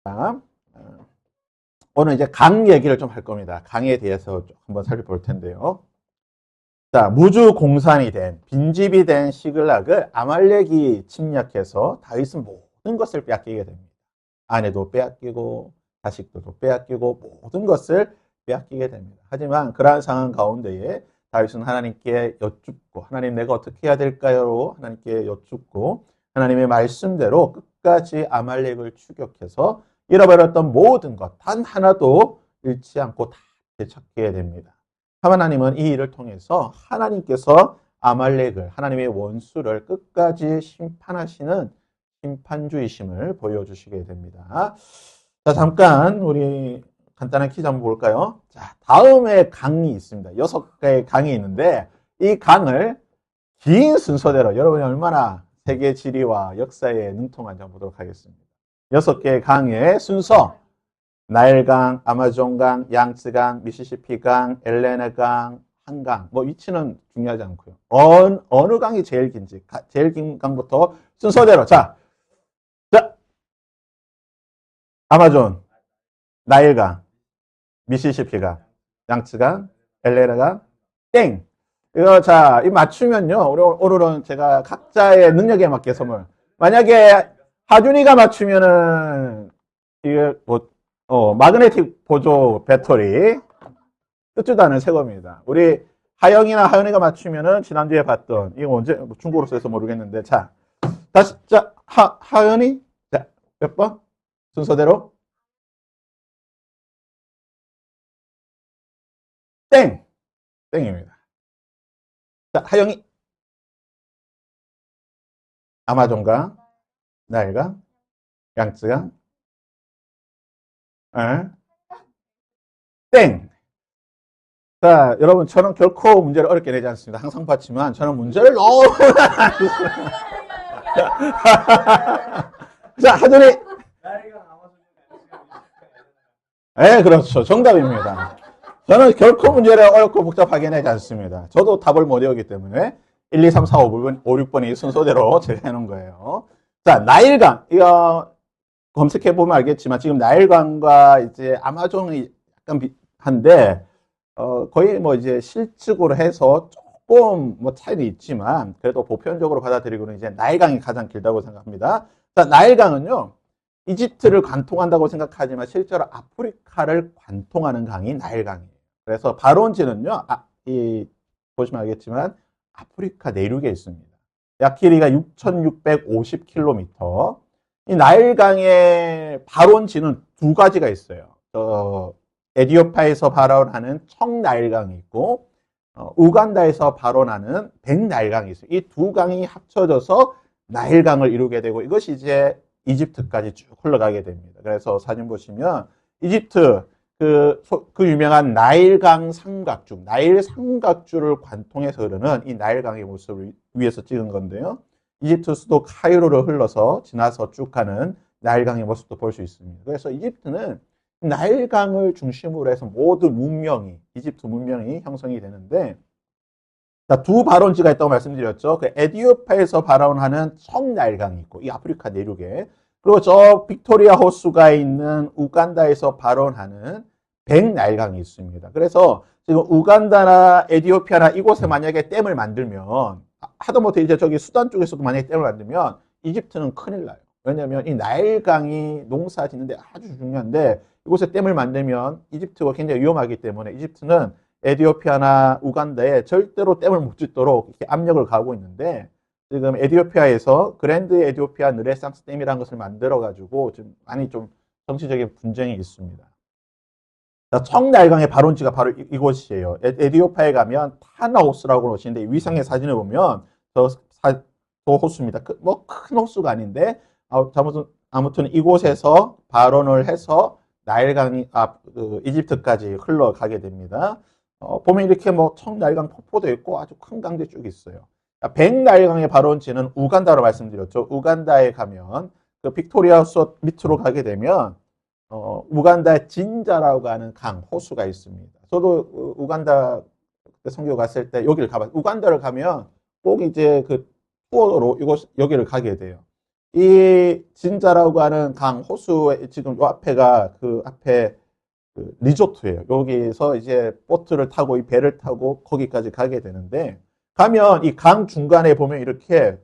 자, 오늘 이제 강 얘기를 좀 할 겁니다. 강에 대해서 한번 살펴볼 텐데요. 자, 무주공산이 된, 빈집이 된 시글락을 아말렉이 침략해서 다윗은 모든 것을 빼앗기게 됩니다. 아내도 빼앗기고, 자식들도 빼앗기고, 모든 것을 빼앗기게 됩니다. 하지만 그러한 상황 가운데에 다윗은 하나님께 여쭙고, 하나님 내가 어떻게 해야 될까요? 하나님께 여쭙고, 하나님의 말씀대로 끝까지 아말렉을 추격해서 잃어버렸던 모든 것, 단 하나도 잃지 않고 다 되찾게 됩니다. 하나님은 이 일을 통해서 하나님께서 아말렉을, 하나님의 원수를 끝까지 심판하시는 심판주이심을 보여주시게 됩니다. 자, 잠깐 우리 간단한 퀴즈 한번 볼까요? 자, 다음에 강이 있습니다. 6개의 강이 있는데 이 강을 긴 순서대로 여러분이 얼마나 세계 지리와 역사에 능통한지 한번 보도록 하겠습니다. 6개의 강의 순서: 나일강, 아마존강, 양쯔강, 미시시피강, 엘레나강, 한강. 뭐 위치는 중요하지 않고요. 어느 강이 제일 긴지, 제일 긴 강부터 순서대로. 자, 아마존, 나일강, 미시시피강, 양쯔강, 엘레나강, 땡. 이거 자, 이 맞추면요. 오늘은 제가 각자의 능력에 맞게 선물. 만약에 하준이가 맞추면은 이게 뭐 마그네틱 보조 배터리 뜯지도 않은 새 겁니다. 우리 하영이나 하연이가 맞추면은 지난주에 봤던 이거 언제 중국어로 써서 모르겠는데 자 다시 자 하연이 자 몇 번 순서대로 땡입니다. 자 하영이 아마존강, 나일강, 양쯔강, 땡. 자, 여러분, 저는 결코 문제를 어렵게 내지 않습니다. 항상 봤지만, 저는 문제를 너무. 자, 하준이. 네, 그렇죠. 정답입니다. 저는 결코 문제를 어렵고 복잡하게 내지 않습니다. 저도 답을 못 외우기 때문에 1, 2, 3, 4, 5, 6번이 순서대로 제가 해놓은 거예요. 자, 나일강. 이거 검색해보면 알겠지만, 지금 나일강과 이제 아마존이 약간 비슷한데, 거의 뭐 이제 실측으로 해서 조금 뭐 차이는 있지만 그래도 보편적으로 받아들이고는 이제 나일강이 가장 길다고 생각합니다. 자, 나일강은요, 이집트를 관통한다고 생각하지만 실제로 아프리카를 관통하는 강이 나일강이에요. 그래서 바론지는요, 보시면 알겠지만 아프리카 내륙에 있습니다. 약 길이가 6,650km. 이 나일강의 바론지는 두 가지가 있어요. 에디오피아에서 발원하는 청나일강이 있고 우간다에서 발원하는 백나일강이 있어요. 이 두 강이 합쳐져서 나일강을 이루게 되고 이것이 이제 이집트까지 쭉 흘러가게 됩니다. 그래서 사진 보시면 이집트 그 유명한 나일강 삼각주, 나일 삼각주를 관통해서 흐르는 이 나일강의 모습을 위에서 찍은 건데요. 이집트 수도 카이로를 흘러서 지나서 쭉 가는 나일강의 모습도 볼 수 있습니다. 그래서 이집트는 나일강을 중심으로 해서 모든 문명이, 이집트 문명이 형성이 되는데, 자, 두 발원지가 있다고 말씀드렸죠. 그 에디오피아에서 발원하는 청나일강이 있고, 이 아프리카 내륙에, 그리고 저 빅토리아 호수가 있는 우간다에서 발원하는 백나일강이 있습니다. 그래서 지금 우간다나 에디오피아나 이곳에 만약에 댐을 만들면, 하다못해 이제 저기 수단 쪽에서도 만약에 댐을 만들면, 이집트는 큰일 나요. 왜냐하면 이 나일강이 농사 짓는데 아주 중요한데, 이곳에 댐을 만들면 이집트가 굉장히 위험하기 때문에 이집트는 에디오피아나 우간다에 절대로 댐을 못 짓도록 이렇게 압력을 가하고 있는데 지금 에디오피아에서 그랜드 에디오피아 르네상스 댐이라는 것을 만들어가지고 좀 많이 좀 정치적인 분쟁이 있습니다. 청나일강의 발원지가 바로 이곳이에요. 에디오피아에 가면 타나호스라고 오시는데 위상의 사진을 보면 저 호수입니다. 뭐 큰 호수가 아닌데 아무튼 이곳에서 발원을 해서 나일강이 이집트까지 흘러가게 됩니다. 보면 이렇게 뭐 청나일강 폭포도 있고 아주 큰 강들이 쭉 있어요. 백나일강의 발원지는 우간다로 말씀드렸죠. 우간다에 가면 그 빅토리아 수 밑으로 가게 되면 우간다 진자라고 하는 강 호수가 있습니다. 저도 우간다 선교 갔을 때 여기를 가봤어요. 우간다를 가면 꼭 이제 그 투어로 여기를 가게 돼요. 이 진자라고 하는 강 호수에 지금 요 앞에가 그 앞에 그 리조트예요. 여기서 이제 보트를 타고 이 배를 타고 거기까지 가게 되는데 가면 이 강 중간에 보면 이렇게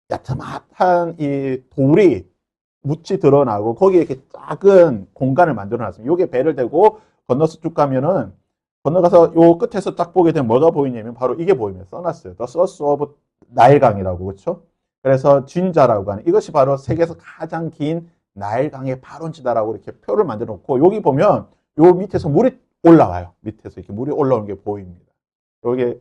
야트막한 이 돌이 묻이 드러나고 거기에 이렇게 작은 공간을 만들어 놨습니다. 요게 배를 대고 건너서 쭉 가면은 건너가서 요 끝에서 딱 보게 되면 뭐가 보이냐면 바로 이게 보이면 써놨어요. The Source of 나일강이라고 그렇죠? 그래서 진자라고 하는 이것이 바로 세계에서 가장 긴 나일강의 발원지다라고 이렇게 표를 만들어 놓고 여기 보면 요 밑에서 물이 올라와요. 밑에서 이렇게 물이 올라오는 게 보입니다.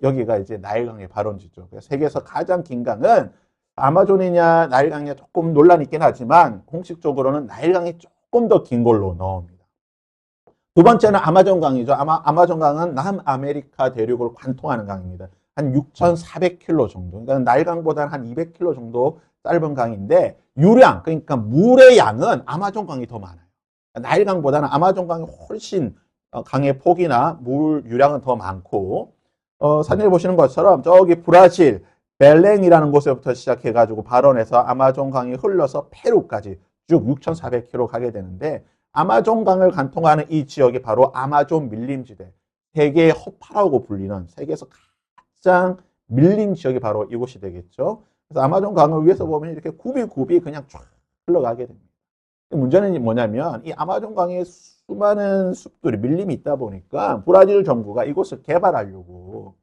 여기가 이제 나일강의 발원지죠. 세계에서 가장 긴 강은 아마존이냐 나일강이냐 조금 논란이 있긴 하지만 공식적으로는 나일강이 조금 더 긴 걸로 나옵니다. 두 번째는 아마존강이죠. 아마존강은 남아메리카 대륙을 관통하는 강입니다. 한 6,400km 정도. 그러니까 나일강보다는 한 200km 정도 짧은 강인데 유량, 그러니까 물의 양은 아마존강이 더 많아요. 나일강보다는 아마존강이 훨씬 강의 폭이나 물 유량은 더 많고 사진에 보시는 것처럼 저기 브라질 벨랭이라는 곳에부터 시작해가지고 발원해서 아마존강이 흘러서 페루까지 쭉 6,400km 가게 되는데 아마존강을 관통하는 이 지역이 바로 아마존 밀림지대, 세계의 허파라고 불리는 세계에서 가장 밀림 지역이 바로 이곳이 되겠죠. 그래서 아마존강을 위에서 보면 이렇게 굽이 그냥 쫙 흘러가게 됩니다. 문제는 뭐냐면 이 아마존강에 수많은 숲들이 밀림이 있다 보니까 브라질 정부가 이곳을 개발하려고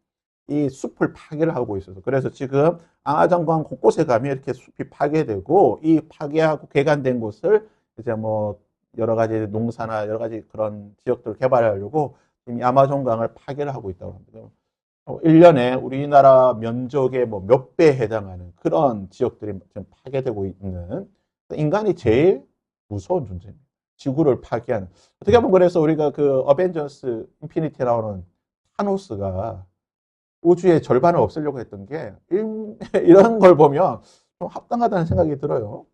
이 숲을 파괴를 하고 있어서 그래서 지금 아마존강 곳곳에 가면 이렇게 숲이 파괴되고 이 파괴하고 개간된 곳을 이제 뭐 여러 가지 농사나 여러 가지 그런 지역들을 개발하려고 지금 아마존강을 파괴를 하고 있다고 합니다. 1년에 우리나라 면적의 뭐 몇 배에 해당하는 그런 지역들이 지금 파괴되고 있는 인간이 제일 무서운 존재입니다. 지구를 파괴하는. 어떻게 보면 그래서 우리가 그 어벤져스 인피니티에 나오는 타노스가 우주의 절반을 없애려고 했던 게 이런 걸 보면 좀 합당하다는 생각이 들어요.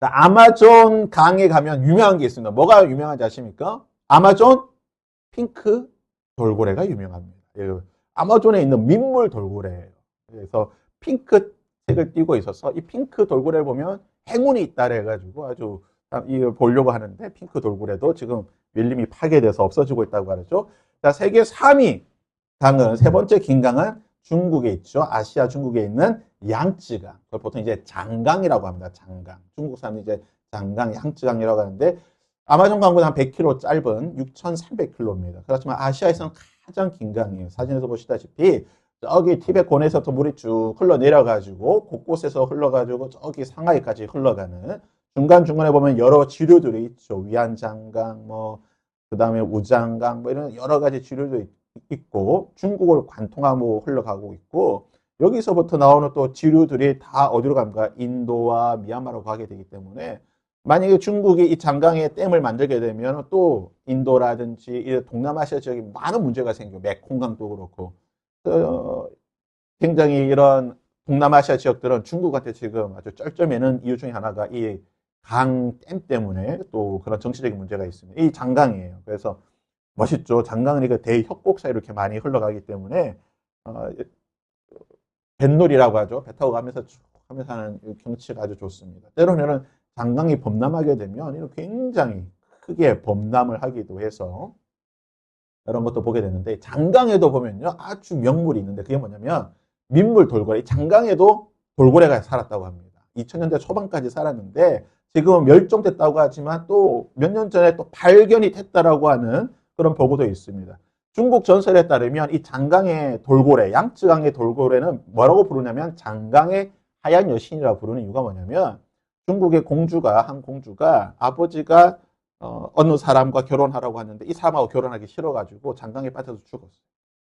아마존 강에 가면 유명한 게 있습니다. 뭐가 유명한지 아십니까? 아마존 핑크 돌고래가 유명합니다. 아마존에 있는 민물 돌고래예요. 그래서 핑크색을 띠고 있어서 이 핑크 돌고래를 보면 행운이 있다 해가지고 아주 이걸 보려고 하는데 핑크 돌고래도 지금 밀림이 파괴돼서 없어지고 있다고 하죠. 자, 세계 3위 강은 세 번째 긴 강은 중국에 있죠. 아시아 중국에 있는 양쯔강. 그걸 보통 이제 장강이라고 합니다. 장강. 중국 사람들이 이제 장강, 양쯔강이라고 하는데 아마존강보다 한 100km 짧은 6,300km입니다. 그렇지만 아시아에서는 가장 긴 강이에요. 사진에서 보시다시피 저기 티베트권에서부터 물이 쭉 흘러내려가지고 곳곳에서 흘러가지고 저기 상하이까지 흘러가는 중간중간에 보면 여러 지류들이 있죠. 위안장강, 뭐, 그 다음에 우장강, 뭐 이런 여러 가지 지류도 있고 중국을 관통하고 흘러가고 있고 여기서부터 나오는 또 지류들이 다 어디로 갑니까? 인도와 미얀마로 가게 되기 때문에 만약에 중국이 이 장강에 댐을 만들게 되면 또 인도라든지 동남아시아 지역에 많은 문제가 생겨요. 메콩강도 그렇고 굉장히 이런 동남아시아 지역들은 중국한테 지금 아주 쩔쩔매는 이유 중에 하나가 이 강 댐 때문에 또 그런 정치적인 문제가 있습니다. 이 장강이에요. 그래서 멋있죠. 장강은 이거 대협곡 사이로 이렇게 많이 흘러가기 때문에 뱃놀이라고 하죠. 배 타고 가면서 쭉 하면서 하는 경치가 아주 좋습니다. 때로는 장강이 범람하게 되면 이거 굉장히 크게 범람을 하기도 해서 이런 것도 보게 되는데 장강에도 보면요 아주 명물이 있는데 그게 뭐냐면 민물 돌고래. 장강에도 돌고래가 살았다고 합니다. 2000년대 초반까지 살았는데 지금은 멸종됐다고 하지만 또 몇 년 전에 또 발견이 됐다라고 하는 그런 보고도 있습니다. 중국 전설에 따르면 이 장강의 돌고래, 양쯔강의 돌고래는 뭐라고 부르냐면 장강의 하얀 여신이라고 부르는 이유가 뭐냐면 중국의 한 공주가 아버지가 어느 사람과 결혼하라고 하는데 이 사람하고 결혼하기 싫어가지고 장강에 빠져서 죽었어요.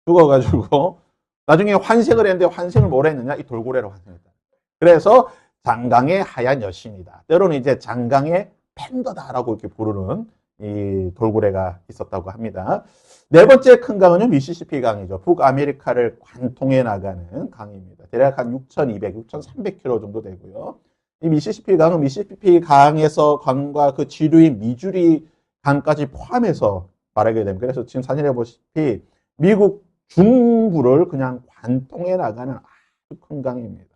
죽어가지고 나중에 환생을 했는데 환생을 뭘 했느냐? 이 돌고래로 환생했다. 그래서 장강의 하얀 여신이다. 때로는 이제 장강의 팬더다라고 이렇게 부르는 이 돌고래가 있었다고 합니다. 네 번째 큰 강은요, 미시시피 강이죠. 북아메리카를 관통해 나가는 강입니다. 대략 한 6,200, 6,300km 정도 되고요. 이 미시시피 강은 미시시피 강과 그 지류인 미주리 강까지 포함해서 말하게 됩니다. 그래서 지금 사진에 보시피 미국 중부를 그냥 관통해 나가는 아주 큰 강입니다.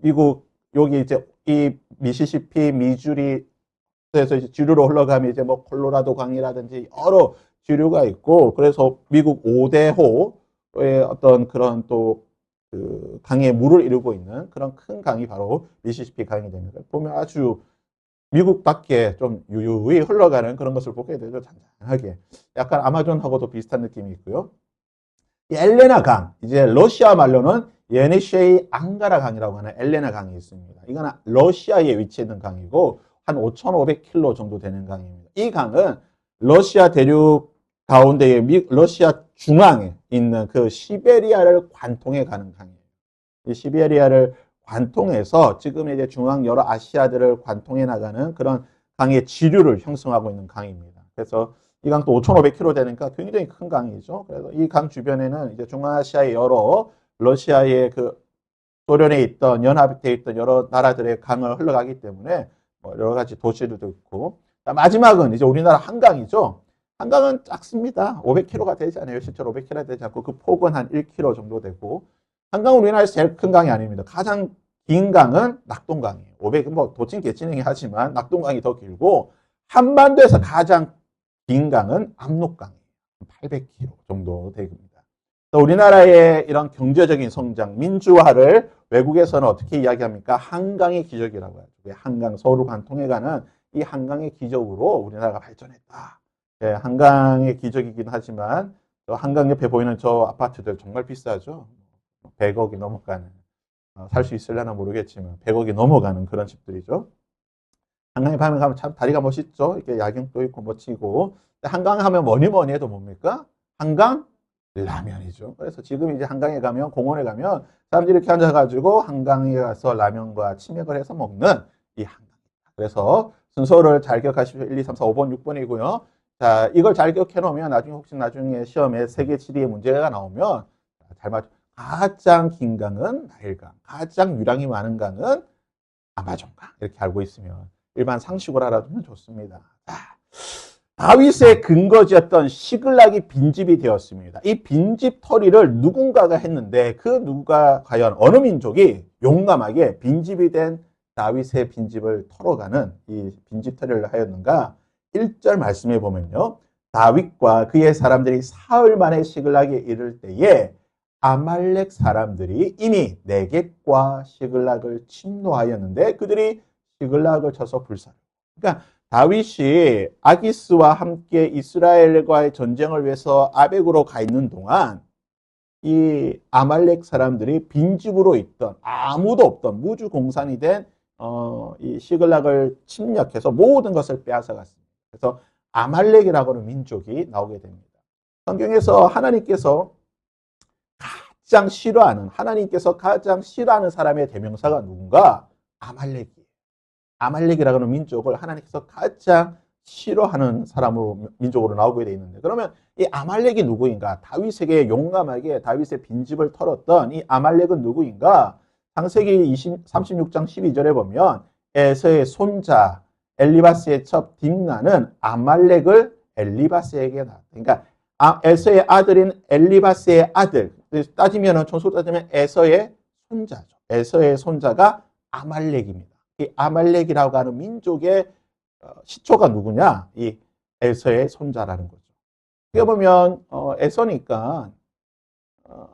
미국 여기 이제 이 미시시피, 미주리, 그래서 이제 지류로 흘러가면 이제 뭐 콜로라도 강이라든지 여러 지류가 있고, 그래서 미국 5대호의 어떤 그런 또 그 강의 물을 이루고 있는 그런 큰 강이 바로 미시시피 강이 됩니다. 보면 아주 미국밖에 좀 유유히 흘러가는 그런 것을 보게 되죠. 잔잔하게. 약간 아마존하고도 비슷한 느낌이 있고요. 이 엘레나 강, 이제 러시아 말로는 예니쉐이 앙가라 강이라고 하는 엘레나 강이 있습니다. 이거는 러시아에 위치해 있는 강이고 한 5,500km 정도 되는 강입니다. 이 강은 러시아 대륙 가운데에 러시아 중앙에 있는 그 시베리아를 관통해 가는 강이에요. 이 시베리아를 관통해서 지금 이제 중앙 여러 아시아들을 관통해 나가는 그런 강의 지류를 형성하고 있는 강입니다. 그래서 이 강도 5,500km 되니까 굉장히 큰 강이죠. 그래서 이 강 주변에는 이제 중앙아시아의 여러 러시아의 그 소련에 있던 연합돼 있던 여러 나라들의 강을 흘러가기 때문에 뭐 여러 가지 도시들도 있고. 마지막은 이제 우리나라 한강이죠. 한강은 작습니다. 500km가 되지 않아요. 실제로 500km가 되지 않고 그 폭은 한 1km 정도 되고. 한강은 우리나라에서 제일 큰 강이 아닙니다. 가장 긴 강은 낙동강이에요. 500, 뭐 도친 개친행이 하지만 낙동강이 더 길고 한반도에서 가장 긴 강은 압록강이에요. 800km 정도 됩니다. 우리나라의 이런 경제적인 성장, 민주화를 외국에서는 어떻게 이야기합니까? 한강의 기적이라고 하죠. 한강, 서울을 관통해가는 이 한강의 기적으로 우리나라가 발전했다. 네, 한강의 기적이긴 하지만 한강 옆에 보이는 저 아파트들 정말 비싸죠. 100억이 넘어가는, 살 수 있으려나 모르겠지만 100억이 넘어가는 그런 집들이죠. 한강에 가면 참 다리가 멋있죠. 이렇게 야경도 있고 멋지고. 한강 하면 뭐니 해도 뭡니까? 한강 라면이죠. 그래서 지금 이제 한강에 가면, 공원에 가면 사람들이 이렇게 앉아가지고 한강에 가서 라면과 치맥을 해서 먹는 이 한강입니다. 그래서 순서를 잘 기억하십시오. 1, 2, 3, 4, 5번, 6번이고요. 자, 이걸 잘 기억해 놓으면 나중에 혹시 나중에 시험에 세계 지리의 문제가 나오면 잘 맞죠. 가장 긴 강은 나일강, 가장 유량이 많은 강은 아마존강. 이렇게 알고 있으면 일반 상식으로 알아두면 좋습니다. 다윗의 근거지였던 시글락이 빈집이 되었습니다. 이 빈집 터리를 누군가가 했는데 그 누가 과연 어느 민족이 용감하게 빈집이 된 다윗의 빈집을 털어가는 이 빈집 터리를 하였는가? 1절 말씀해 보면요. 다윗과 그의 사람들이 사흘 만에 시글락에 이를 때에 아말렉 사람들이 이미 네겝과 시글락을 침노하였는데 그들이 시글락을 쳐서 불사르고. 그러니까 다윗이 아기스와 함께 이스라엘과의 전쟁을 위해서 아벡으로 가 있는 동안 이 아말렉 사람들이 빈집으로 있던 아무도 없던 무주공산이 된 이 시글락을 침략해서 모든 것을 빼앗아갔습니다. 그래서 아말렉이라고 하는 민족이 나오게 됩니다. 성경에서 하나님께서 하나님께서 가장 싫어하는 사람의 대명사가 누군가? 아말렉이에요. 아말렉이라고 하는 민족을 하나님께서 가장 싫어하는 사람으로, 민족으로 나오게 되어 있는데, 그러면 이 아말렉이 누구인가? 다윗에게 용감하게 다윗의 빈집을 털었던 이 아말렉은 누구인가? 창세기 36장 12절에 보면 에서의 손자 엘리바스의 첩 딥나는 아말렉을 엘리바스에게 낳았다. 그러니까 에서의 아들인 엘리바스의 아들, 따지면은 총수로 따지면 에서의 손자죠. 에서의 손자가 아말렉입니다. 이 아말렉이라고 하는 민족의 시초가 누구냐? 이 에서의 손자라는 거죠. 어떻게 보면 에서니까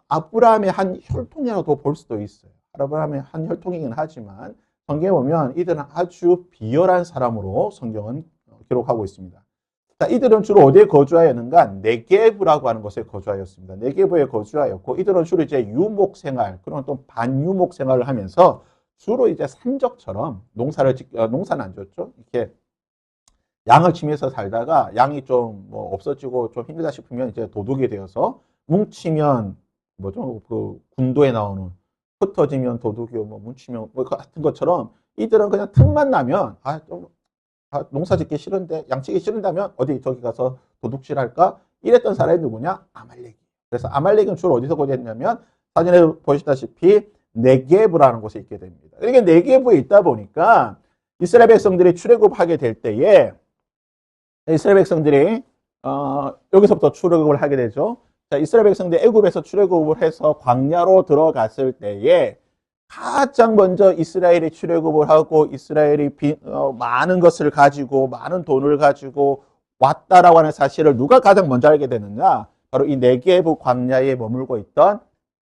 아브라함의 한 혈통이라고 볼 수도 있어요. 아브라함의 한 혈통이긴 하지만 성경에 보면 이들은 아주 비열한 사람으로 성경은 기록하고 있습니다. 자, 이들은 주로 어디에 거주하였는가? 네게브라고 하는 곳에 거주하였습니다. 네게브에 거주하였고 이들은 주로 이제 유목 생활, 그런 또 반유목 생활을 하면서 주로 이제 산적처럼 농사는 안 졌죠. 이렇게 양을 치면서 살다가 양이 좀 뭐 없어지고 좀 힘들다 싶으면 이제 도둑이 되어서 뭉치면 뭐죠? 그 군도에 나오는 흩어지면 도둑이요, 뭐 뭉치면 뭐 같은 것처럼 이들은 그냥 틈만 나면 농사 짓기 싫은데 양치기 싫은다면 어디 저기 가서 도둑질 할까? 이랬던 사람이 누구냐? 아말렉이. 그래서 아말렉은 주로 어디서 거주했냐면 사진에 보시다시피 네게브라는 곳에 있게 됩니다. 그러니까 네게브에 있다 보니까 이스라엘 백성들이 출애굽하게 될 때에 이스라엘 백성들이 여기서부터 출애굽을 하게 되죠. 자, 이스라엘 백성들이 애굽에서 출애굽을 해서 광야로 들어갔을 때에 가장 먼저 이스라엘이 출애굽을 하고 이스라엘이 많은 것을 가지고 많은 돈을 가지고 왔다라고 하는 사실을 누가 가장 먼저 알게 되느냐? 바로 이 네게브 광야에 머물고 있던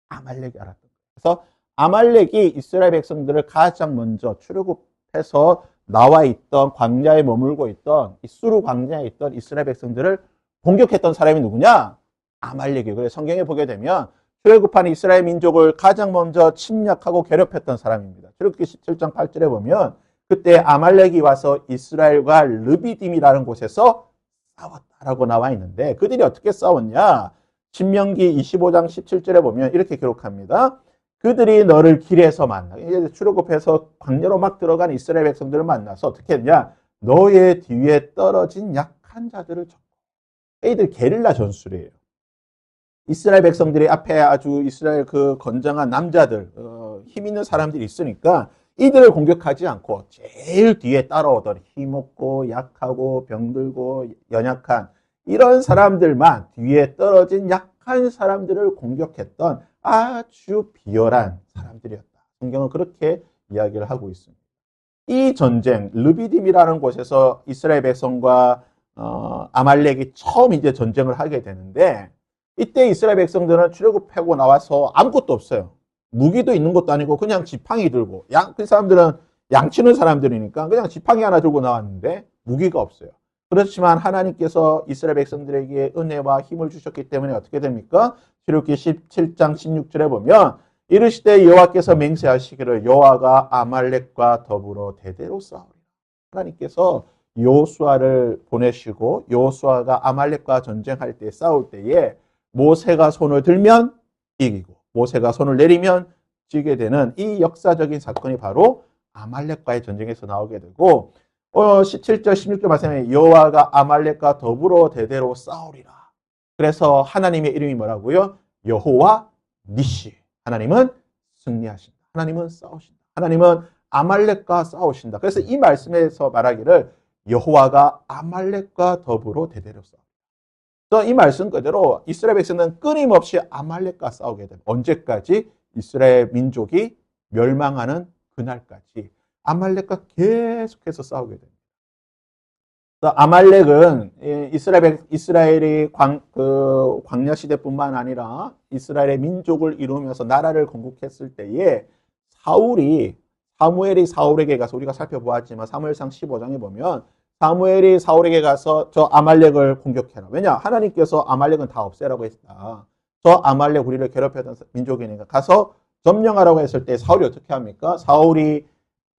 아말렉이 알았던 거예요. 그래서 아말렉이 이스라엘 백성들을 가장 먼저 출애굽해서 나와 있던 광야에 머물고 있던 이 수르 광야에 있던 이스라엘 백성들을 공격했던 사람이 누구냐? 아말렉이에요. 그래서 성경에 보게 되면 출애굽한 이스라엘 민족을 가장 먼저 침략하고 괴롭혔던 사람입니다. 출애굽기 17장 8절에 보면 그때 아말렉이 와서 이스라엘과 르비딤이라는 곳에서 싸웠다라고 나와 있는데 그들이 어떻게 싸웠냐? 신명기 25장 17절에 보면 이렇게 기록합니다. 그들이 너를 길에서 만나. 이제 출애굽해서 광야로 막 들어간 이스라엘 백성들을 만나서 어떻게 했냐? 너의 뒤에 떨어진 약한 자들을 쳤고. 이들 게릴라 전술이에요. 이스라엘 백성들이 앞에 아주 이스라엘 그 건장한 남자들, 힘 있는 사람들이 있으니까 이들을 공격하지 않고 제일 뒤에 따라오던 힘없고 약하고 병들고 연약한 이런 사람들만 뒤에 떨어진 약한 사람들을 공격했던 아주 비열한 사람들이었다. 성경은 그렇게 이야기를 하고 있습니다. 이 전쟁, 르비딤이라는 곳에서 이스라엘 백성과 아말렉이 처음 이제 전쟁을 하게 되는데 이때 이스라엘 백성들은 출애굽하고 나와서 아무것도 없어요. 무기도 있는 것도 아니고 그냥 지팡이 들고 그 사람들은 양치는 사람들이니까 그냥 지팡이 하나 들고 나왔는데 무기가 없어요. 그렇지만 하나님께서 이스라엘 백성들에게 은혜와 힘을 주셨기 때문에 어떻게 됩니까? 출애굽기 17장 16절에 보면 이르시되 여호와께서 맹세하시기를 여호와가 아말렉과 더불어 대대로 싸우리라. 하나님께서 여호수아를 보내시고 여호수아가 아말렉과 전쟁할 때 싸울 때에 모세가 손을 들면 이기고 모세가 손을 내리면 지게 되는 이 역사적인 사건이 바로 아말렉과의 전쟁에서 나오게 되고 17절 16절 말씀에 여호와가 아말렉과 더불어 대대로 싸우리라. 그래서 하나님의 이름이 뭐라고요? 여호와 니시. 하나님은 승리하신다. 하나님은 싸우신다. 하나님은 아말렉과 싸우신다. 그래서 이 말씀에서 말하기를 여호와가 아말렉과 더불어 대대로 싸운다. 이 말씀 그대로 이스라엘 백성은 끊임없이 아말렉과 싸우게 됩니다. 언제까지? 이스라엘 민족이 멸망하는 그날까지 아말렉과 계속해서 싸우게 됩니다. 아말렉은 이스라엘이 광야 시대뿐만 아니라 이스라엘의 민족을 이루면서 나라를 건국했을 때에 사무엘이 사울에게 가서 우리가 살펴보았지만 사무엘상 15장에 보면 사무엘이 사울에게 가서 저 아말렉을 공격해라. 왜냐? 하나님께서 아말렉은 다 없애라고 했다. 저 아말렉 우리를 괴롭혔던 민족이니까 가서 점령하라고 했을 때 사울이 어떻게 합니까? 사울이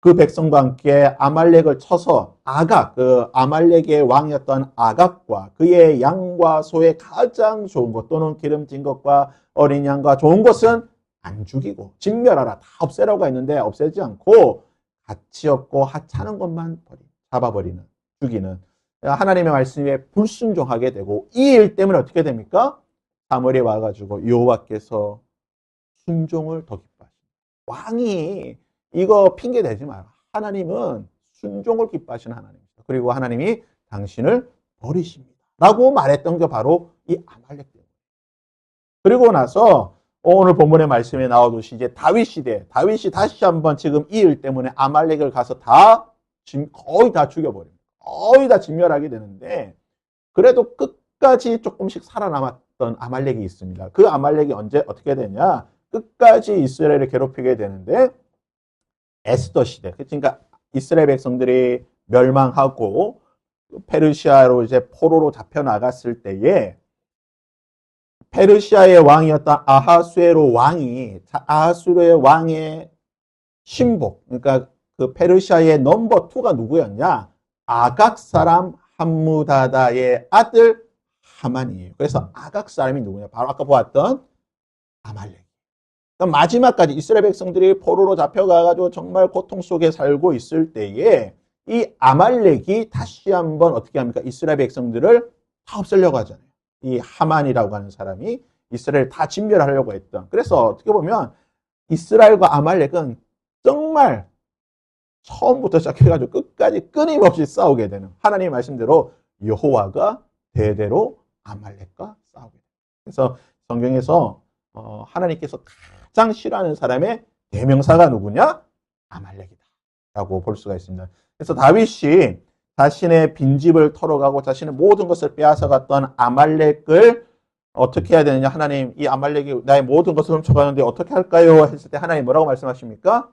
그 백성과 함께 아말렉을 쳐서 아말렉의 왕이었던 아갑과 그의 양과 소의 가장 좋은 것 또는 기름진 것과 어린 양과 좋은 것은 안 죽이고 진멸하라. 다 없애라고 했는데 없애지 않고 가치 없고 하찮은 것만 잡아버리는. 죽이는 하나님의 말씀에 불순종하게 되고 이 일 때문에 어떻게 됩니까? 사무엘이 와가지고 여호와께서 순종을 더 기뻐하십니다. 왕이 이거 핑계 대지 마요. 하나님은 순종을 기뻐하시는 하나님입니다. 그리고 하나님이 당신을 버리십니다. 라고 말했던 게 바로 이 아말렉 때문에. 그리고 나서 오늘 본문의 말씀에 나오듯이 이제 다윗 시대, 다윗이 다시 한번 지금 이 일 때문에 아말렉을 가서 거의 다 죽여버립니다. 거의 다 진멸하게 되는데 그래도 끝까지 조금씩 살아남았던 아말렉이 있습니다. 그 아말렉이 어떻게 되냐? 끝까지 이스라엘을 괴롭히게 되는데 에스더 시대, 그러니까 이스라엘 백성들이 멸망하고 페르시아로 이제 포로로 잡혀 나갔을 때에 페르시아의 왕이었던 아하수에로 왕의 신복, 그러니까 그 페르시아의 넘버 2가 누구였냐? 아각 사람 함무다다의 아들 하만이에요. 그래서 아각 사람이 누구냐? 바로 아까 보았던 아말렉. 그러니까 마지막까지 이스라엘 백성들이 포로로 잡혀가가지고 정말 고통 속에 살고 있을 때에 이 아말렉이 다시 한번 어떻게 합니까? 이스라엘 백성들을 다 없애려고 하잖아요. 이 하만이라고 하는 사람이 이스라엘 다 진멸하려고 했던. 그래서 어떻게 보면 이스라엘과 아말렉은 정말 처음부터 시작해가지고 끝까지 끊임없이 싸우게 되는 하나님의 말씀대로 여호와가 대대로 아말렉과 싸우게 됩니다. 그래서 성경에서 하나님께서 가장 싫어하는 사람의 대명사가 누구냐? 아말렉이다 라고 볼 수가 있습니다. 그래서 다윗이 자신의 빈집을 털어가고 자신의 모든 것을 빼앗아갔던 아말렉을 어떻게 해야 되느냐? 하나님, 이 아말렉이 나의 모든 것을 훔쳐가는데 어떻게 할까요? 했을 때 하나님 뭐라고 말씀하십니까?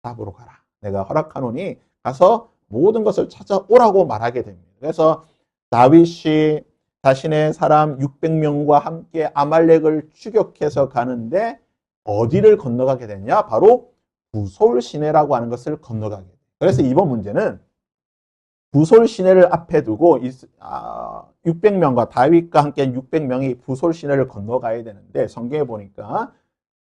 답으로 가라. 내가 허락하노니 가서 모든 것을 찾아오라고 말하게 됩니다. 그래서 다윗이 자신의 사람 600명과 함께 아말렉을 추격해서 가는데 어디를 건너가게 되냐? 바로 부솔 시내라고 하는 것을 건너가게 돼요. 그래서 이번 문제는 부솔 시내를 앞에 두고 600명과 다윗과 함께 600명이 부솔 시내를 건너가야 되는데 성경에 보니까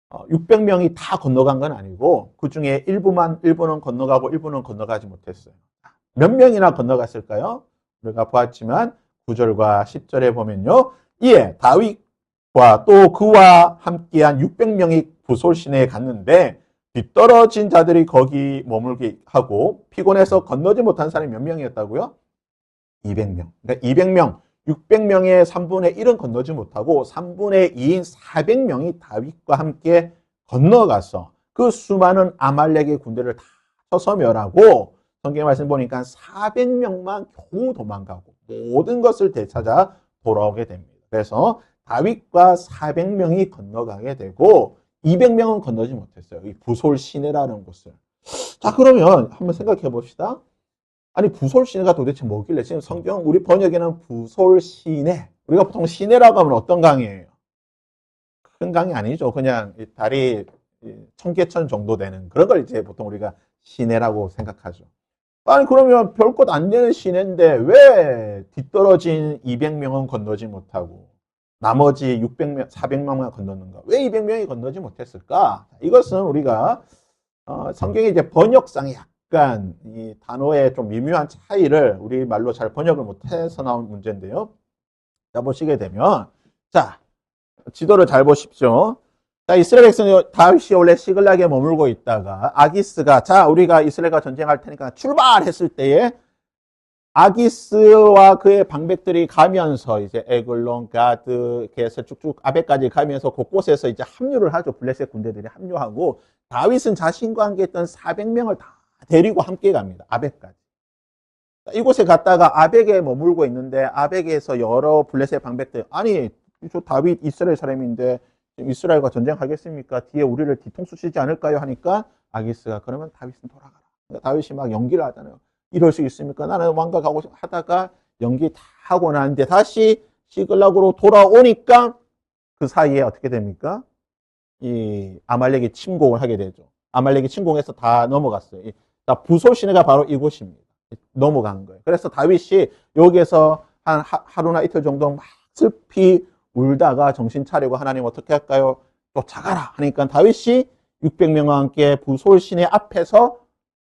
600명이 다 건너간 건 아니고 그 중에 일부는 건너가고 일부는 건너가지 못했어요. 몇 명이나 건너갔을까요? 우리가 보았지만 9절과 10절에 보면요. 이에 다윗과 또 그와 함께한 600명이 부솔 시내에 갔는데 뒤떨어진 자들이 거기 머물게 하고 피곤해서 건너지 못한 사람이 몇 명이었다고요? 200명. 그러니까 200명, 600명의 3분의 1은 건너지 못하고 3분의 2인 400명이 다윗과 함께 건너가서 그 수많은 아말렉의 군대를 다 쳐서 멸하고 성경 말씀 보니까 400명만 겨우 도망가고 모든 것을 되찾아 돌아오게 됩니다. 그래서 다윗과 400명이 건너가게 되고 200명은 건너지 못했어요. 이 부솔 시내라는 곳을. 자, 그러면 한번 생각해 봅시다. 아니, 부솔 시내가 도대체 뭐길래? 지금 성경 우리 번역에는 부솔 시내. 우리가 보통 시내라고 하면 어떤 강이에요? 큰 강이 아니죠. 그냥 다리 청계천 정도 되는 그런 걸 이제 보통 우리가 시내라고 생각하죠. 아니, 그러면 별것 안 되는 시내인데 왜 뒤떨어진 200명은 건너지 못하고 나머지 600명, 400명만 건넜는가? 왜 200명이 건너지 못했을까? 이것은 우리가 성경의 이제 번역상에 약간 이 단어의 좀 미묘한 차이를 우리 말로 잘 번역을 못해서 나온 문제인데요. 자, 보시게 되면 자, 지도를 잘 보십시오. 자, 이스라엘 백성이 다윗이 원래 시글락에 머물고 있다가 아기스가 자, 우리가 이스라엘과 전쟁할 테니까 출발했을 때에 아기스와 그의 방백들이 가면서 이제 에글론, 가드, 게서 쭉쭉 아베까지 가면서 곳곳에서 이제 합류를 하죠. 블레셋 군대들이 합류하고 다윗은 자신과 함께 했던 400명을 다 데리고 함께 갑니다. 아벡까지. 이곳에 갔다가 아벡에 머물고 있는데 아벡에서 여러 블레셋 방백들 아니 저 다윗 이스라엘 사람인데 이스라엘과 전쟁하겠습니까? 뒤에 우리를 뒤통수 치지 않을까요? 하니까 아기스가 그러면 다윗은 돌아가라. 그러니까 다윗이 막 연기를 하잖아요. 이럴 수 있습니까? 나는 왕가 가고 하다가 연기 다 하고 나는데 다시 시글락으로 돌아오니까 그 사이에 어떻게 됩니까? 이 아말렉이 침공을 하게 되죠. 아말렉이 침공해서 다 넘어갔어요. 부솔 시내가 바로 이곳입니다. 넘어간 거예요. 그래서 다윗이 여기에서 한 하루나 이틀 정도 막 슬피 울다가 정신 차리고 하나님 어떻게 할까요? 쫓아가라 하니까 다윗이 600명과 함께 부솔 시내 앞에서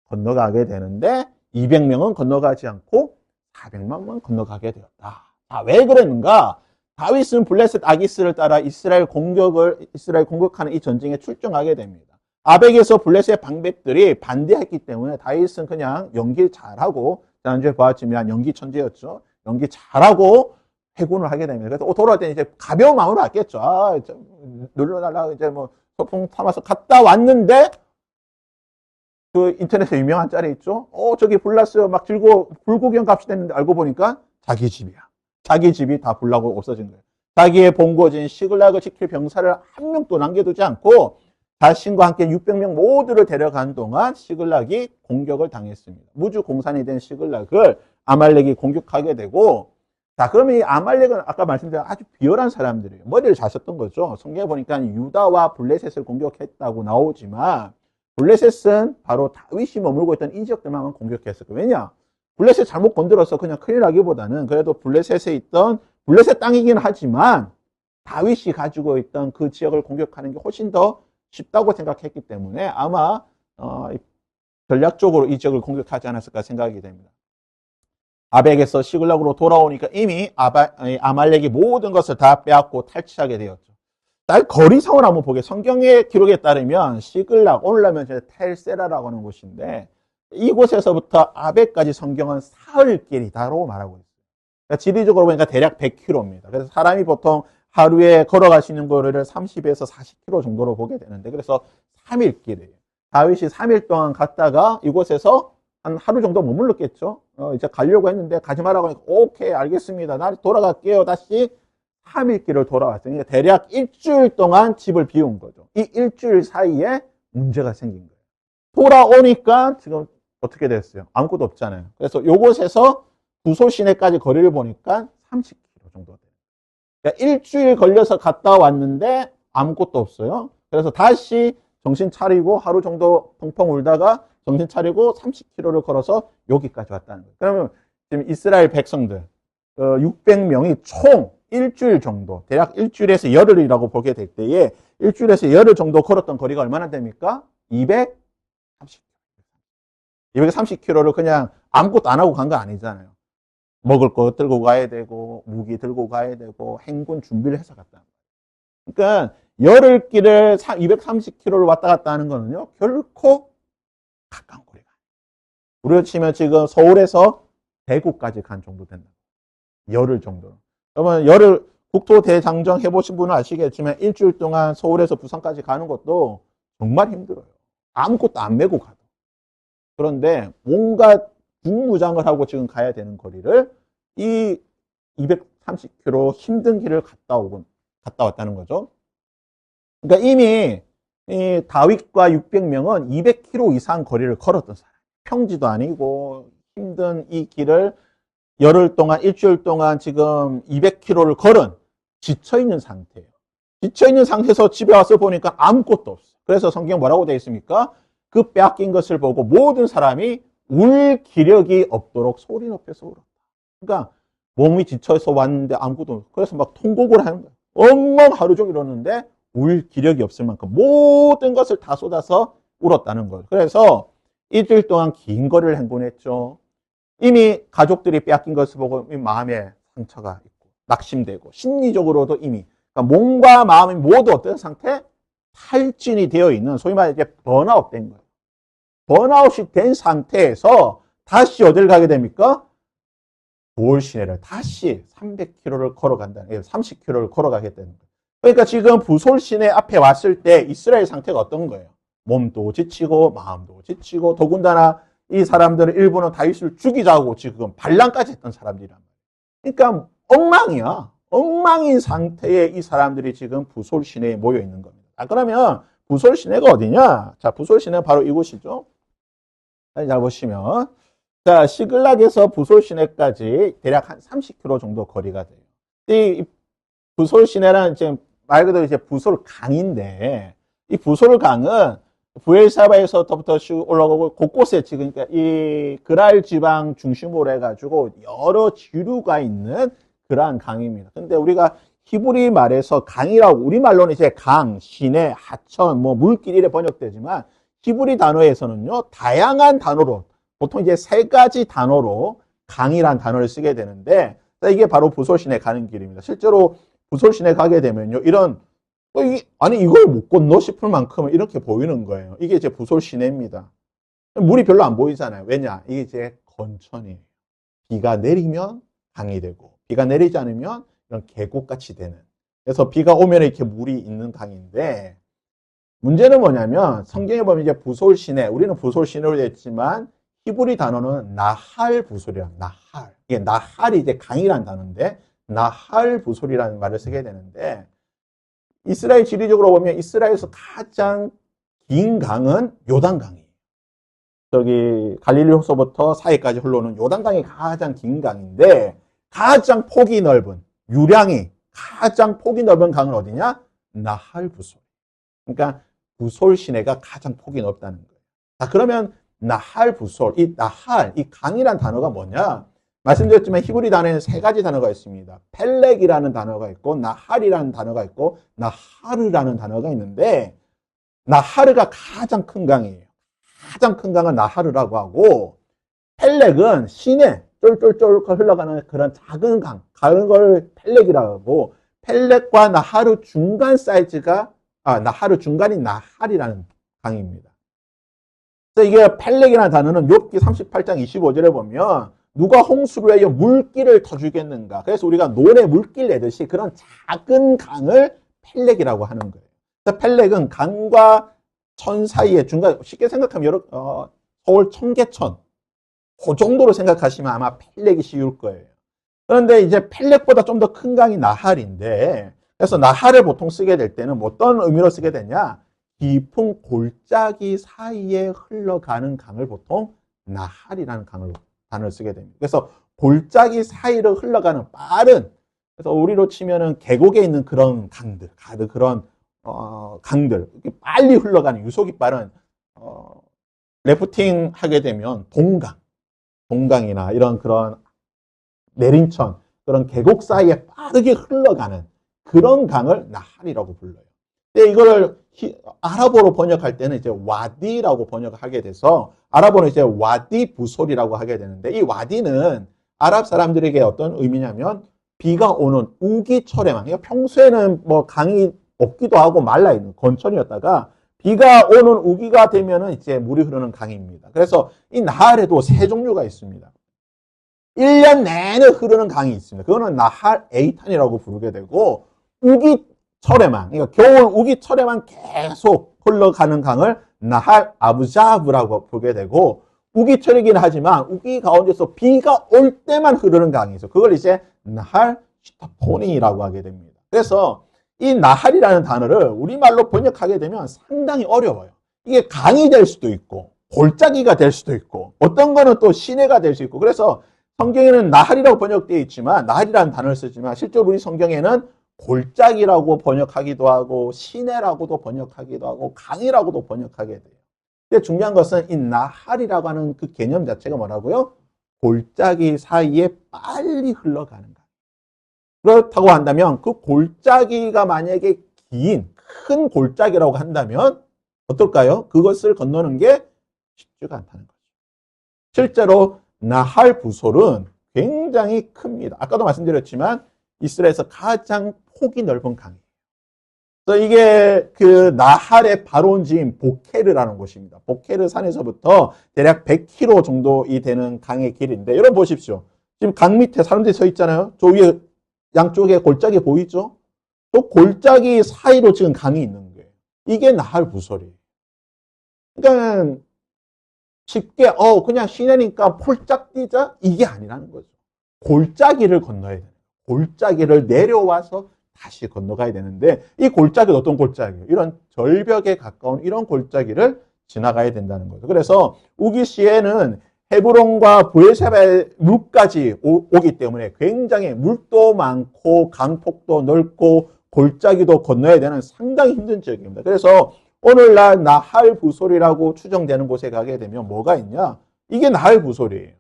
건너가게 되는데 200명은 건너가지 않고 400명만 건너가게 되었다. 자, 왜 그랬는가? 다윗은 블레셋 아기스를 따라 이스라엘 공격하는 이 전쟁에 출정하게 됩니다. 아벡에서 블레셋 방백들이 반대했기 때문에 다윗은 그냥 연기 잘하고 지난주에 보았지만 연기 천재였죠. 연기 잘하고 회군을 하게 됩니다. 그래서 돌아올 때는 이제 가벼운 마음으로 왔겠죠. 아, 눌러달라고 이제 뭐 소풍 삼아서 갔다 왔는데 그 인터넷에 유명한 짤이 있죠. 저기 불 났어요. 막 들고 불구경 갑시다 했는데 알고 보니까 자기 집이야. 자기 집이 다 불나고 없어진 거예요. 자기의 본거지인 시글락을 지킬 병사를 한 명도 남겨두지 않고 자신과 함께 600명 모두를 데려간 동안 시글락이 공격을 당했습니다. 무주 공산이 된 시글락을 아말렉이 공격하게 되고 자, 그러면 이 아말렉은 아까 말씀드린 아주 비열한 사람들이에요. 머리를 잘 썼던 거죠. 성경에 보니까 유다와 블레셋을 공격했다고 나오지만 블레셋은 바로 다윗이 머물고 있던 이 지역들만 공격했을 거예요. 왜냐? 블레셋 잘못 건드려서 그냥 큰일 나기보다는 그래도 블레셋에 있던 블레셋 땅이긴 하지만 다윗이 가지고 있던 그 지역을 공격하는 게 훨씬 더 쉽다고 생각했기 때문에 아마 전략적으로 이 지역을 공격하지 않았을까 생각이 됩니다. 아벡에서 시글락으로 돌아오니까 이미 아말렉이 모든 것을 다 빼앗고 탈취하게 되었죠. 거리상을 한번 보게. 성경의 기록에 따르면 시글락, 오늘날면 텔세라라고 하는 곳인데 이곳에서부터 아벡까지 성경은 사흘길이다라고 말하고 있어요. 그러니까 지리적으로 보니까 대략 100km입니다. 그래서 사람이 보통 하루에 걸어가시는 거리를 30에서 40km 정도로 보게 되는데, 그래서 3일 길이에요. 다윗이 3일 동안 갔다가 이곳에서 한 하루 정도 머물렀겠죠. 이제 가려고 했는데 가지 말라고 하니까 오케이 알겠습니다. 나 돌아갈게요. 다시 3일 길을 돌아왔어요. 그러니까 대략 일주일 동안 집을 비운 거죠. 이 일주일 사이에 문제가 생긴 거예요. 돌아오니까 지금 어떻게 됐어요? 아무것도 없잖아요. 그래서 요곳에서 부솔 시내까지 거리를 보니까 30km 정도 돼요. 그러니까 일주일 걸려서 갔다 왔는데 아무것도 없어요. 그래서 다시 정신 차리고 하루 정도 펑펑 울다가 정신 차리고 30km를 걸어서 여기까지 왔다는 거예요. 그러면 지금 이스라엘 백성들 600명이 총 일주일 정도, 대략 일주일에서 열흘이라고 보게 될 때에 일주일에서 열흘 정도 걸었던 거리가 얼마나 됩니까? 230km. 230km를 그냥 아무것도 안 하고 간 거 아니잖아요. 먹을 거 들고 가야 되고 무기 들고 가야 되고 행군 준비를 해서 갔다. 그러니까 열흘 길을 230km를 왔다 갔다 하는 거는요 결코 가까운 거리가 아니에요. 우리로 치면 지금 서울에서 대구까지 간 정도 된다. 열흘 정도. 그러면 열흘 국토 대장정 해보신 분은 아시겠지만 일주일 동안 서울에서 부산까지 가는 것도 정말 힘들어요. 아무것도 안 메고 가도. 그런데 온갖 중무장을 하고 지금 가야 되는 거리를 이 230km 힘든 길을 갔다 왔다는 거죠. 그러니까 이미 이 다윗과 600명은 200km 이상 거리를 걸었던 사람. 평지도 아니고 힘든 이 길을 열흘 동안, 일주일 동안 지금 200km를 걸은 지쳐있는 상태예요. 지쳐있는 상태에서 집에 와서 보니까 아무것도 없어요. 그래서 성경 뭐라고 되어 있습니까? 그 빼앗긴 것을 보고 모든 사람이 울 기력이 없도록 소리 높여서 울었다. 그러니까 몸이 지쳐서 왔는데 아무것도 없어요. 그래서 막 통곡을 하는 거예요. 엉망 하루 종일 울었는데 울 기력이 없을 만큼 모든 것을 다 쏟아서 울었다는 거예요. 그래서 일주일 동안 긴 거리를 행군했죠. 이미 가족들이 빼앗긴 것을 보고 마음에 상처가 있고 낙심되고 심리적으로도 이미 그러니까 몸과 마음이 모두 어떤 상태? 탈진이 되어 있는 소위 말해 이제 번아웃 된 거예요. 번아웃이 된 상태에서 다시 어딜 가게 됩니까? 부올 시내를 다시 300km를 걸어간다는 30km를 걸어가게 되는 거예요. 그러니까 지금 부솔 시내 앞에 왔을 때 이스라엘 상태가 어떤 거예요? 몸도 지치고 마음도 지치고 더군다나 이 사람들은 일부는 다윗을 죽이자고 지금 반란까지 했던 사람들이란 말이에요. 그러니까 엉망이야. 엉망인 상태에 이 사람들이 지금 부솔 시내에 모여 있는 겁니다. 그러면 부솔 시내가 어디냐? 자, 부솔 시내는 바로 이곳이죠. 잘 보시면 자, 시글락에서 부솔 시내까지 대략 한 30km 정도 거리가 돼요. 이 부솔 시내라는 지금 말 그대로 이제 부솔 강인데 이 부솔 강은 부엘사바에서부터 올라가고 곳곳에 지금 이 그랄 지방 중심으로 해가지고 여러 지류가 있는 그러한 강입니다. 근데 우리가 히브리 말에서 강이라고 우리말로는 이제 강, 시내, 하천, 뭐 물길 이래 번역되지만 히브리 단어에서는요 다양한 단어로 보통 이제 세 가지 단어로 강이란 단어를 쓰게 되는데 이게 바로 부솔 시내 가는 길입니다. 실제로 부솔 시내 가게 되면요 이런 아니 이걸 못 건너 싶을 만큼 이렇게 보이는 거예요. 이게 이제 부솔 시내입니다. 물이 별로 안 보이잖아요. 왜냐? 이게 이제 건천이에요. 비가 내리면 강이 되고 비가 내리지 않으면 이런 계곡같이 되는. 그래서 비가 오면 이렇게 물이 있는 강인데 문제는 뭐냐면 성경에 보면 이제 부솔 시내 우리는 부솔 시내로 했지만 히브리 단어는 나할 부솔이야. 나할. 이게 나할이 이제 강이라는 단어인데 나할 부솔이라는 말을 쓰게 되는데 이스라엘 지리적으로 보면 이스라엘에서 가장 긴 강은 요단강이에요. 저기 갈릴리호서부터 사해까지 흘러오는 요단강이 가장 긴 강인데 가장 폭이 넓은 유량이 가장 폭이 넓은 강은 어디냐? 나할 부솔. 그러니까 부솔 시내가 가장 폭이 넓다는 거예요. 자, 그러면 나할 부솔, 이 나할, 이 강이란 단어가 뭐냐? 말씀드렸지만 히브리 단어에는 세 가지 단어가 있습니다. 펠렉이라는 단어가 있고 나할이라는 단어가 있고 나하르라는 단어가 있는데 나하르가 가장 큰 강이에요. 가장 큰 강은 나하르라고 하고 펠렉은 시내 쫄쫄쫄 흘러가는 그런 작은 강, 작은 걸 펠렉이라고 하고 펠렉과 나하르 중간 사이즈가 나하르 중간이 나할이라는 강입니다. 그래서 이게 펠렉이라는 단어는 욥기 38장 25절에 보면 누가 홍수를 해요? 물길을 터주겠는가? 그래서 우리가 논에 물길 내듯이 그런 작은 강을 펠렉이라고 하는 거예요. 그래서 펠렉은 강과 천 사이에 중간, 쉽게 생각하면 서울 청계천 그 정도로 생각하시면 아마 펠렉이 쉬울 거예요. 그런데 이제 펠렉보다 좀 더 큰 강이 나할인데, 그래서 나할을 보통 쓰게 될 때는 어떤 의미로 쓰게 되냐? 깊은 골짜기 사이에 흘러가는 강을 보통 나할이라는 단어를 쓰게 됩니다. 그래서 골짜기 사이로 흘러가는 빠른, 그래서 우리로 치면은 계곡에 있는 그런 강들, 그런 강들, 빨리 흘러가는 유속이 빠른 래프팅 하게 되면 동강이나 이런 그런 내림천, 그런 계곡 사이에 빠르게 흘러가는 그런 강을 나할이라고 불러요. 근데 이거를 아랍어로 번역할 때는 이제 와디라고 번역하게 돼서 아랍어는 이제 와디 부솔이라고 하게 되는데, 이 와디는 아랍 사람들에게 어떤 의미냐면 비가 오는 우기철에만, 그러니까 평소에는 뭐 강이 없기도 하고 말라 있는 건천이었다가 비가 오는 우기가 되면은 이제 물이 흐르는 강입니다. 그래서 이 나할에도 세 종류가 있습니다. 1년 내내 흐르는 강이 있습니다. 그거는 나할 에이탄이라고 부르게 되고, 우기철에만, 그러니까 겨울 우기철에만 계속 흘러가는 강을 나할 아부자브라고 부르게 되고, 우기철이긴 하지만 우기 가운데서 비가 올 때만 흐르는 강이 있어요. 그걸 이제 나할 시타포니라고 하게 됩니다. 그래서 이 나할이라는 단어를 우리말로 번역하게 되면 상당히 어려워요. 이게 강이 될 수도 있고 골짜기가 될 수도 있고 어떤 거는 또 시내가 될 수 있고, 그래서 성경에는 나할이라고 번역되어 있지만, 나할이라는 단어를 쓰지만 실제로 우리 성경에는 골짜기라고 번역하기도 하고 시내라고도 번역하기도 하고 강이라고도 번역하게 돼요. 근데 중요한 것은 이 나할이라고 하는 그 개념 자체가 뭐라고요? 골짜기 사이에 빨리 흘러가는 거. 그렇다고 한다면 그 골짜기가 만약에 큰 골짜기라고 한다면 어떨까요? 그것을 건너는 게 쉽지가 않다는 거죠. 실제로 나할 부솔은 굉장히 큽니다. 아까도 말씀드렸지만 이스라엘에서 가장 폭이 넓은 강이에요. 그래서 이게 그 나할의 발원지인 보케르라는 곳입니다. 보케르 산에서부터 대략 100km 정도 이 되는 강의 길인데, 여러분 보십시오. 지금 강 밑에 사람들이 서 있잖아요. 저 위에 양쪽에 골짜기 보이죠? 또 골짜기 사이로 지금 강이 있는 거예요. 이게 나할 부솔이에요. 그러니까 쉽게 그냥 시내니까 폴짝 뛰자 이게 아니라는 거죠. 골짜기를 건너야 돼요. 골짜기를 내려와서 다시 건너가야 되는데, 이 골짜기는 어떤 골짜기예요? 이런 절벽에 가까운 이런 골짜기를 지나가야 된다는 거죠. 그래서 우기시에는 헤브론과 브에세바의 물까지 오기 때문에 굉장히 물도 많고 강폭도 넓고 골짜기도 건너야 되는 상당히 힘든 지역입니다. 그래서 오늘날 나할 부솔이라고 추정되는 곳에 가게 되면 뭐가 있냐? 이게 나할 부솔이에요.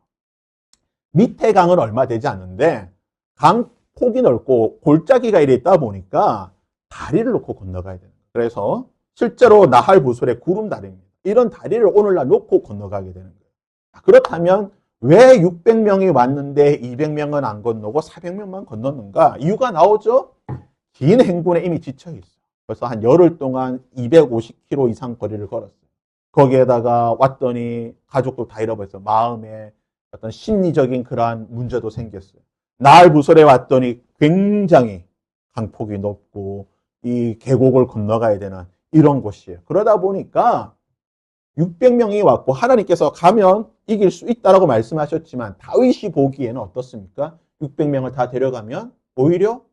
밑에 강은 얼마 되지 않는데 강 폭이 넓고 골짜기가 이래 있다 보니까 다리를 놓고 건너가야 돼요. 그래서 실제로 나할 부솔의 구름다리입니다. 이런 다리를 오늘날 놓고 건너가게 되는 거예요. 그렇다면 왜 600명이 왔는데 200명은 안 건너고 400명만 건넜는가? 이유가 나오죠? 긴 행군에 이미 지쳐 있어요. 그래서 한 열흘 동안 250km 이상 거리를 걸었어요. 거기에다가 왔더니 가족도 다 잃어버렸어요. 마음에 어떤 심리적인 그러한 문제도 생겼어요. 나할 부솔에 왔더니 굉장히 강폭이 높고 이 계곡을 건너가야 되는 이런 곳이에요. 그러다 보니까 600명이 왔고 하나님께서 가면 이길 수 있다라고 말씀하셨지만 다윗이 보기에는 어떻습니까? 600명을 다 데려가면 오히려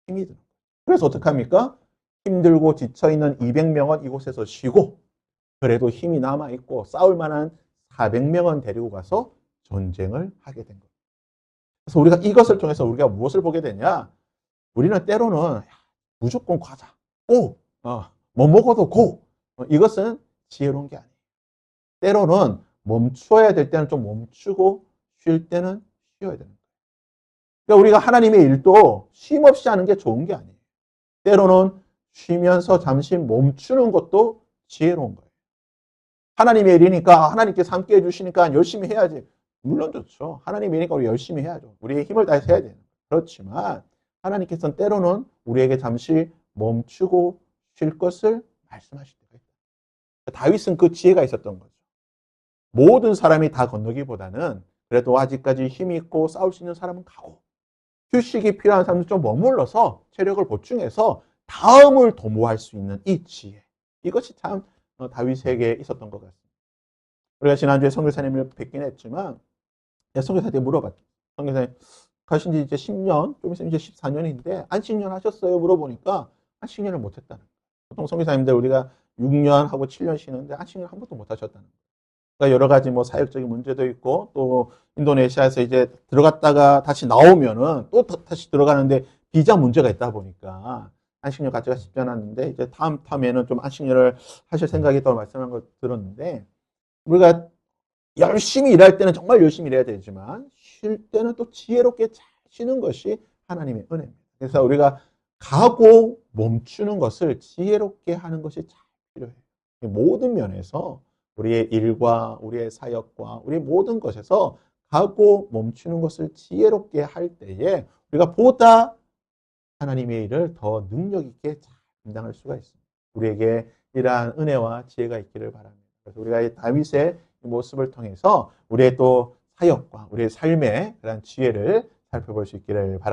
힘이 들어요. 그래서 어떡합니까? 힘들고 지쳐있는 200명은 이곳에서 쉬고 그래도 힘이 남아있고 싸울 만한 400명은 데리고 가서 전쟁을 하게 된 거예요. 그래서 우리가 이것을 통해서 우리가 무엇을 보게 되냐? 우리는 때로는 무조건 가자. 뭐 먹어도 고. 이것은 지혜로운 게 아니에요. 때로는 멈춰야 될 때는 좀 멈추고 쉴 때는 쉬어야 되는 거예요. 그러니까 우리가 하나님의 일도 쉼 없이 하는 게 좋은 게 아니에요. 때로는 쉬면서 잠시 멈추는 것도 지혜로운 거예요. 하나님의 일이니까 하나님께서 함께 해주시니까 열심히 해야지. 물론 좋죠. 하나님의 일이니까 우리 열심히 해야죠. 우리의 힘을 다해서 해야 돼요. 그렇지만 하나님께서는 때로는 우리에게 잠시 멈추고 쉴 것을 말씀하실 때가 있다. 다윗은 그 지혜가 있었던 거죠. 모든 사람이 다 건너기보다는 그래도 아직까지 힘이 있고 싸울 수 있는 사람은 가고, 휴식이 필요한 사람은 좀 머물러서 체력을 보충해서 다음을 도모할 수 있는 이 지혜. 이것이 참 다윗에게 있었던 것 같습니다. 우리가 지난주에 선교사님을 뵙긴 했지만, 선교사한테 물어봤죠. 선교사님, 가신 지 이제 10년, 좀 있으면 이제 14년인데, 안식년 하셨어요? 물어보니까, 안식년을 못 했다는 거예요. 보통 선교사님들 우리가 6년 하고 7년 쉬는데, 안식년 한 번도 못 하셨다는 거예요. 그러니까 여러 가지 뭐 사역적인 문제도 있고, 또 인도네시아에서 이제 들어갔다가 다시 나오면은 또 다시 들어가는데 비자 문제가 있다 보니까 안식년 가지가 쉽지 않았는데, 이제 다음 텀에는 좀 안식년을 하실 생각이 있다고 말씀한 걸 들었는데, 우리가 열심히 일할 때는 정말 열심히 일해야 되지만 쉴 때는 또 지혜롭게 잘 쉬는 것이 하나님의 은혜입니다. 그래서 우리가 가고 멈추는 것을 지혜롭게 하는 것이 잘 필요해요. 모든 면에서 우리의 일과 우리의 사역과 우리의 모든 것에서 가고 멈추는 것을 지혜롭게 할 때에 우리가 보다 하나님의 일을 더 능력 있게 잘 감당할 수가 있습니다. 우리에게 이러한 은혜와 지혜가 있기를 바랍니다. 그래서 우리가 이 다윗의 모습을 통해서 우리의 또 사역과 우리의 삶의 그런 지혜를 살펴볼 수 있기를 바랍니다.